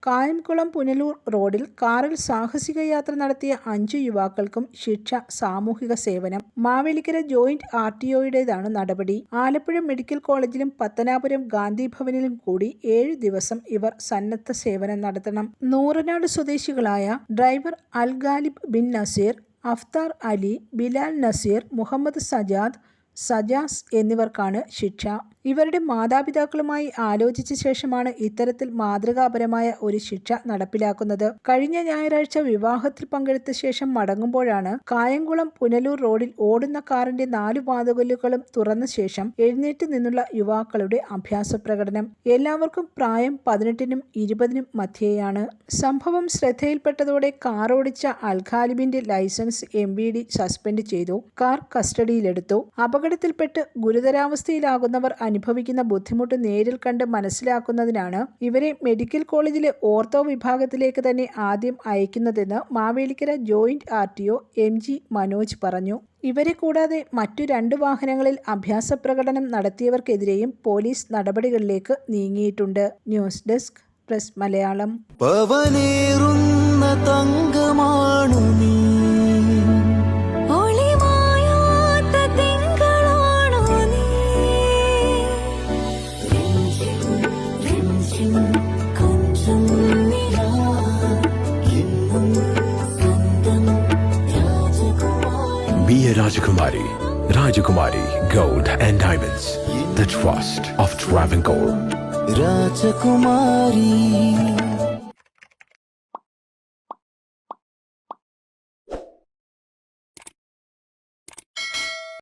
കായംകുളം പുനലൂർ റോഡിൽ കാറിൽ സാഹസിക യാത്ര നടത്തിയ 5 യുവാക്കൾക്കും ശിക്ഷ. സാമൂഹിക സേവനം. മാവേലിക്കര ജോയിന്റ് RTOയുടേതാണ് നടപടി. ആലപ്പുഴ മെഡിക്കൽ കോളേജിലും പത്തനാപുരം ഗാന്ധി ഭവനിലും കൂടി 7 ദിവസം ഇവർ സന്നദ്ധ സേവനം നടത്തണം. നൂറനാട് സ്വദേശികളായ ഡ്രൈവർ അൽ ഗാലിബ് ബിൻ നസീർ, അഫ്താർ അലി, ബിലാൽ നസീർ, മുഹമ്മദ് സജാസ് എന്നിവർക്കാണ് ശിക്ഷ. ഇവരുടെ മാതാപിതാക്കളുമായി ആലോചിച്ച ശേഷമാണ് ഇത്തരത്തിൽ മാതൃകാപരമായ ഒരു ശിക്ഷ നടപ്പിലാക്കുന്നത്. കഴിഞ്ഞ ഞായറാഴ്ച വിവാഹത്തിൽ പങ്കെടുത്ത ശേഷം മടങ്ങുമ്പോഴാണ് കായംകുളം പുനലൂർ റോഡിൽ ഓടുന്ന കാറിന്റെ 4 വാതിലുകളും തുറന്ന ശേഷം എഴുന്നേറ്റ് നിന്നുള്ള യുവാക്കളുടെ അഭ്യാസ പ്രകടനം. എല്ലാവർക്കും പ്രായം 18നും 20നും മധ്യേയാണ്. സംഭവം ശ്രദ്ധയിൽപ്പെട്ടതോടെ കാർ ഓടിച്ച അൽഖാലിബിന്റെ ലൈസൻസ് MVD സസ്പെൻഡ് ചെയ്തു. കാർ കസ്റ്റഡിയിലെടുത്തു. അപകടത്തിൽപ്പെട്ട് ഗുരുതരാവസ്ഥയിലാകുന്നവർ അനുഭവിക്കുന്ന ബുദ്ധിമുട്ട് നേരിൽ കണ്ട് മനസ്സിലാക്കുന്നതിനാണ് ഇവരെ മെഡിക്കൽ കോളേജിലെ ഓർത്തോ വിഭാഗത്തിലേക്ക് തന്നെ ആദ്യം അയക്കുന്നതെന്ന് Mavelikkara joint RTO MG Manoj പറഞ്ഞു. ഇവരെ കൂടാതെ മറ്റു 2 വാഹനങ്ങളിൽ അഭ്യാസ പ്രകടനം നടത്തിയവർക്കെതിരെയും പോലീസ് നടപടികളിലേക്ക് നീങ്ങിയിട്ടുണ്ട്. News desk press Malayalam. Be a Rajakumari. Rajakumari Gold and Diamonds. The trust of Travancore. Rajakumari.